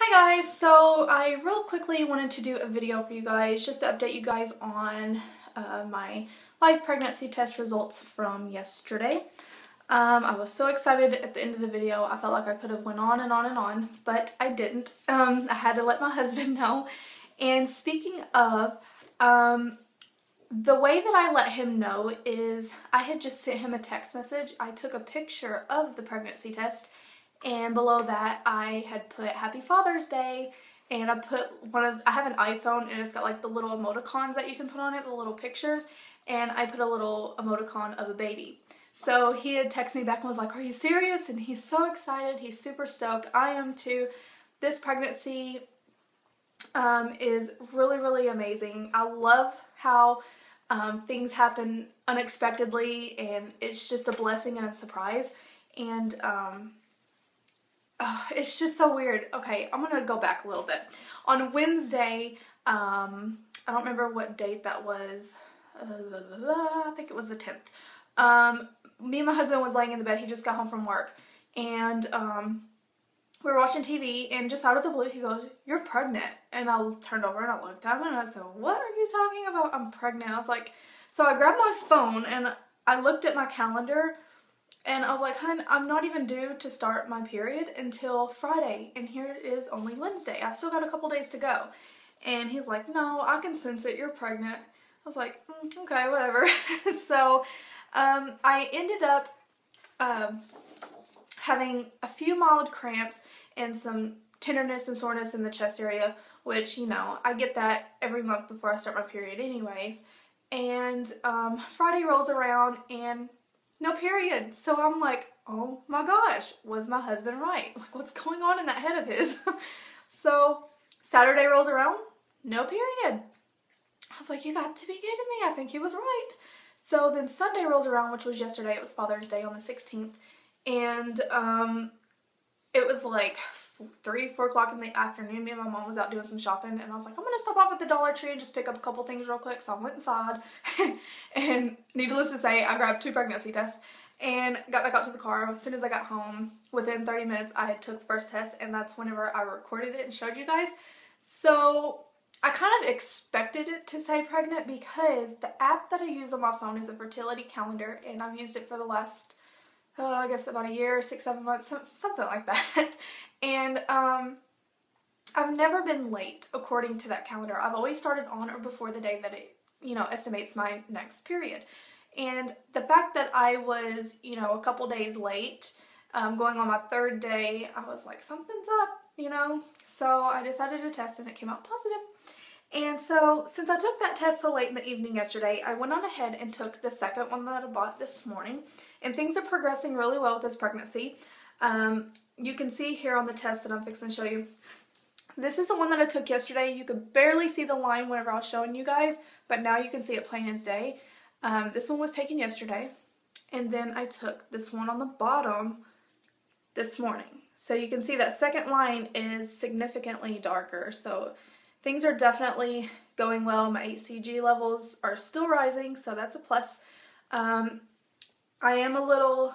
Hi guys, so I real quickly wanted to do a video for you guys just to update you guys on my live pregnancy test results from yesterday. I was so excited at the end of the video. I felt like I could have went on and on and on, but I didn't. I had to let my husband know. And speaking of, the way that I let him know is I had just sent him a text message. I took a picture of the pregnancy test, and below that I had put Happy Father's Day, and I have an iPhone and it's got like the little emoticons that you can put on it, the little pictures, and I put a little emoticon of a baby. So he had texted me back and was like, "Are you serious?" And he's so excited, he's super stoked. I am too. This pregnancy is really amazing. I love how things happen unexpectedly, and it's just a blessing and a surprise. And oh, it's just so weird. Okay, I'm gonna go back a little bit. On Wednesday, I don't remember what date that was. I think it was the 10th. Me and my husband was laying in the bed. He just got home from work, and we were watching TV, and just out of the blue, he goes, "You're pregnant." And I turned over and I looked at him and I said, "What are you talking about? I'm pregnant." I was like, so I grabbed my phone and I looked at my calendar. And I was like, "Hun, I'm not even due to start my period until Friday, and here it is only Wednesday. I still got a couple days to go." And he's like, "No, I can sense it. You're pregnant." I was like, "Okay, whatever." So I ended up having a few mild cramps and some tenderness and soreness in the chest area, which, you know, I get that every month before I start my period anyways. And Friday rolls around and no period. So I'm like, oh my gosh, was my husband right? Like, what's going on in that head of his? So Saturday rolls around, no period. I was like, you got to be kidding me. I think he was right. So then Sunday rolls around, which was yesterday. It was Father's Day on the 16th. And it was like 3-4 o'clock in the afternoon. Me and my mom was out doing some shopping, and I was like, I'm gonna stop off at the Dollar Tree and just pick up a couple things real quick. So I went inside and needless to say, I grabbed 2 pregnancy tests and got back out to the car. As soon as I got home, within 30 minutes I had took the first test, and that's whenever I recorded it and showed you guys. So I kind of expected it to say pregnant because the app that I use on my phone is a fertility calendar, and I've used it for the last I guess about a year, 6-7 months, something like that. And I've never been late according to that calendar. I've always started on or before the day that it, you know, estimates my next period. And the fact that I was, you know, a couple days late, going on my 3rd day, I was like, something's up, you know. So I decided to test, and it came out positive. And so since I took that test so late in the evening yesterday, I went on ahead and took the second one that I bought this morning. And things are progressing really well with this pregnancy. You can see here on the test that I'm fixing to show you. This is the one that I took yesterday. You could barely see the line whenever I was showing you guys, but now you can see it plain as day. This one was taken yesterday. And then I took this one on the bottom this morning. So you can see that second line is significantly darker. So things are definitely going well. My HCG levels are still rising, so that's a plus. I am a little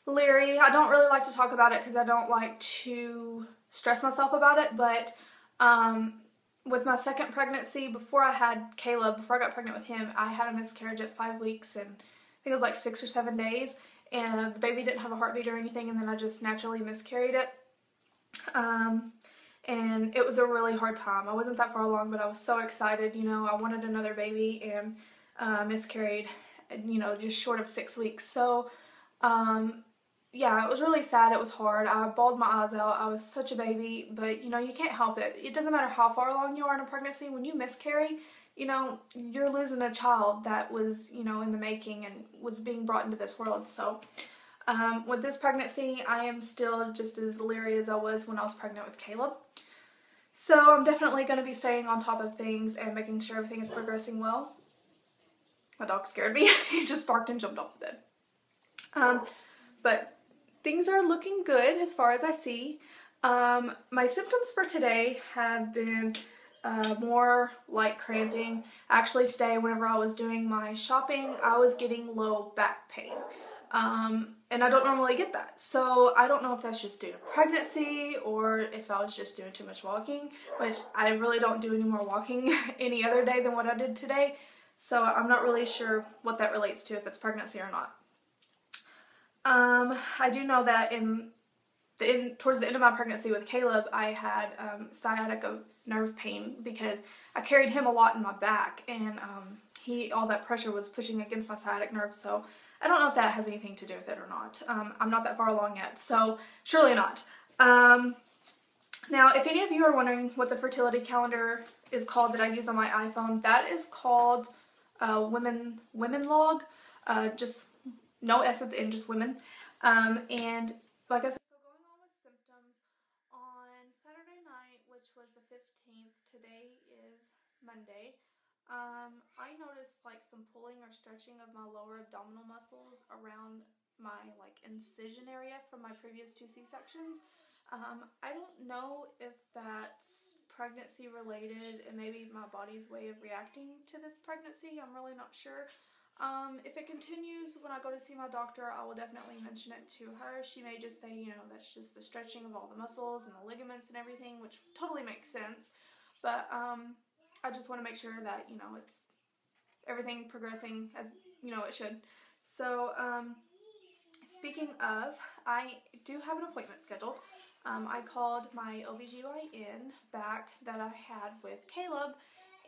leery. I don't really like to talk about it because I don't like to stress myself about it, but with my second pregnancy, before I had Caleb, before I got pregnant with him, I had a miscarriage at 5 weeks, and I think it was like 6 or 7 days, and the baby didn't have a heartbeat or anything, and then I just naturally miscarried it. And it was a really hard time. I wasn't that far along, but I was so excited, you know. I wanted another baby, and miscarried, you know, just short of 6 weeks. So, yeah, it was really sad. It was hard. I bawled my eyes out. I was such a baby, but, you know, you can't help it. It doesn't matter how far along you are in a pregnancy. When you miscarry, you know, you're losing a child that was, you know, in the making and was being brought into this world. So, with this pregnancy, I am still just as leery as I was when I was pregnant with Caleb. So I'm definitely going to be staying on top of things and making sure everything is progressing well. My dog scared me. He just barked and jumped off the bed. But things are looking good as far as I see. My symptoms for today have been more like cramping. Actually today, whenever I was doing my shopping, I was getting low back pain. And I don't normally get that. So I don't know if that's just due to pregnancy or if I was just doing too much walking, which I really don't do any more walking any other day than what I did today. So I'm not really sure what that relates to, if it's pregnancy or not. I do know that towards the end of my pregnancy with Caleb, I had sciatic nerve pain because I carried him a lot in my back, and all that pressure was pushing against my sciatic nerve. So I don't know if that has anything to do with it or not. I'm not that far along yet, so surely not. Now, if any of you are wondering what the fertility calendar is called that I use on my iPhone, that is called Women Log. Just no S at the end, just women. And like I said, so going on with symptoms, on Saturday night, which was the 15th, today is Monday, I noticed like some pulling or stretching of my lower abdominal muscles around my like incision area from my previous 2 C-sections. I don't know if that's pregnancy related and maybe my body's way of reacting to this pregnancy. I'm really not sure. If it continues when I go to see my doctor, I will definitely mention it to her. She may just say, you know, that's just the stretching of all the muscles and the ligaments and everything, which totally makes sense. But I just want to make sure that, you know, it's everything progressing as, you know, it should. So, speaking of, I do have an appointment scheduled. I called my OBGYN back that I had with Caleb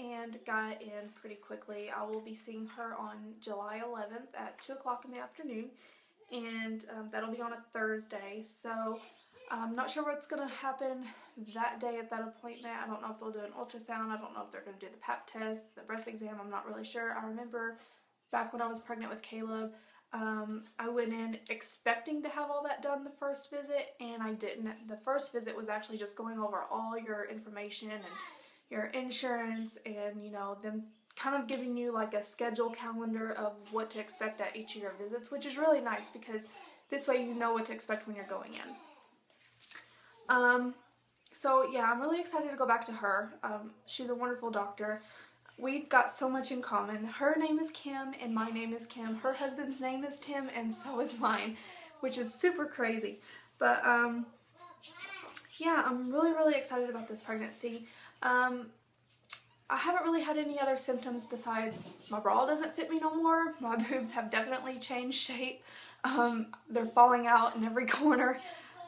and got in pretty quickly. I will be seeing her on July 11th at 2 o'clock in the afternoon, and that'll be on a Thursday. So I'm not sure what's going to happen that day at that appointment. I don't know if they'll do an ultrasound. I don't know if they're going to do the pap test, the breast exam. I'm not really sure. I remember back when I was pregnant with Caleb, I went in expecting to have all that done the first visit, and I didn't. The first visit was actually just going over all your information and your insurance and, you know, them kind of giving you like a schedule calendar of what to expect at each of your visits, which is really nice because this way you know what to expect when you're going in. So yeah, I'm really excited to go back to her. She's a wonderful doctor. We've got so much in common. Her name is Kim and my name is Kim. Her husband's name is Tim and so is mine, which is super crazy. But yeah, I'm really excited about this pregnancy. I haven't really had any other symptoms besides my bra doesn't fit me no more. My boobs have definitely changed shape. They're falling out in every corner.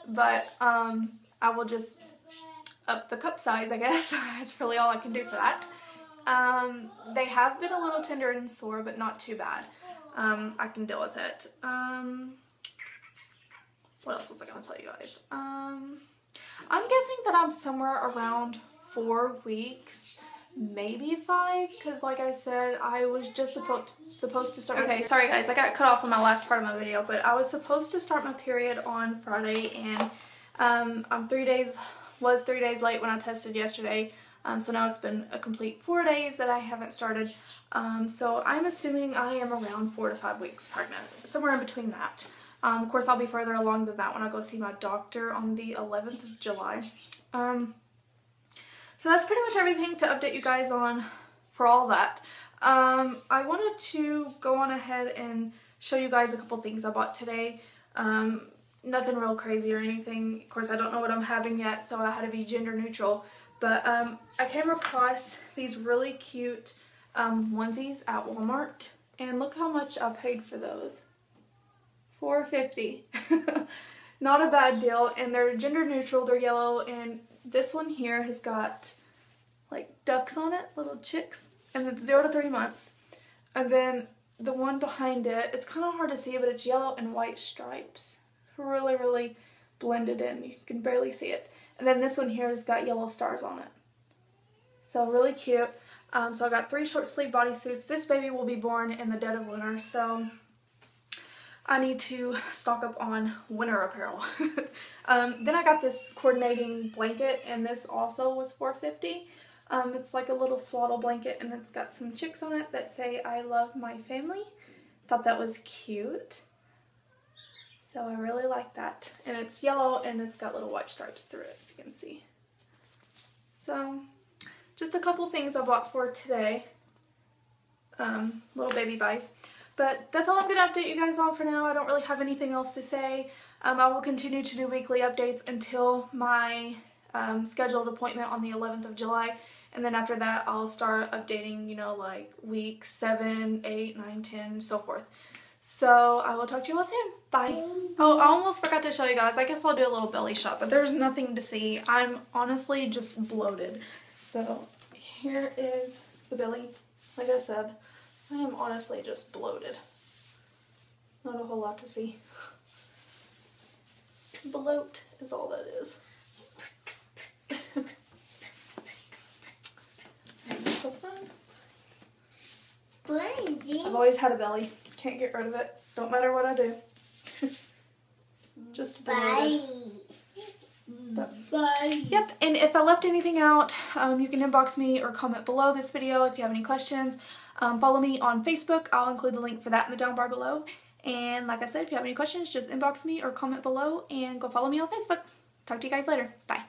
But I will just up the cup size, I guess. That's really all I can do for that. They have been a little tender and sore, but not too bad. I can deal with it. What else was I going to tell you guys? I'm guessing that I'm somewhere around 4 weeks, maybe 5, because like I said, I was just supposed to start. Okay, sorry guys, I got cut off on my last part of my video, but I was supposed to start my period on Friday, and I'm 3 days late when I tested yesterday. So now it's been a complete 4 days that I haven't started. So I'm assuming I am around 4 to 5 weeks pregnant, somewhere in between that. Of course, I'll be further along than that when I go see my doctor on the 11th of July. So that's pretty much everything to update you guys on for all that. I wanted to go on ahead and show you guys a couple things I bought today. Nothing real crazy or anything. Of course, I don't know what I'm having yet, so I had to be gender neutral. But I came across these really cute onesies at Walmart, and look how much I paid for those. $4.50. Not a bad deal, and they're gender neutral, they're yellow, and this one here has got like ducks on it, little chicks, and it's 0 to 3 months. And then the one behind it, it's kind of hard to see, but it's yellow and white stripes. Really blended in, you can barely see it. And then this one here has got yellow stars on it. So really cute. So I got 3 short sleeve bodysuits. This baby will be born in the dead of winter, so I need to stock up on winter apparel. Then I got this coordinating blanket, and this also was $4.50. It's like a little swaddle blanket, and it's got some chicks on it that say, "I love my family." Thought that was cute. So I really like that. And it's yellow, and it's got little white stripes through it, if you can see. So, just a couple things I bought for today. Little baby buys. But that's all I'm going to update you guys on for now. I don't really have anything else to say. I will continue to do weekly updates until my scheduled appointment on the 11th of July. And then after that, I'll start updating, you know, like week 7, 8, 9, 10, so forth. So I will talk to you all soon. Bye. Oh, I almost forgot to show you guys. I guess I'll do a little belly shot, but there's nothing to see. I'm honestly just bloated. So here is the belly. Like I said, I am honestly just bloated. Not a whole lot to see. Bloat is all that is. So fun. I've always had a belly. Can't get rid of it. Don't matter what I do. Just bloated. Bye. Yep, and if I left anything out, you can inbox me or comment below this video if you have any questions. Follow me on Facebook. I'll include the link for that in the down bar below. And like I said, if you have any questions, just inbox me or comment below and go follow me on Facebook. Talk to you guys later. Bye.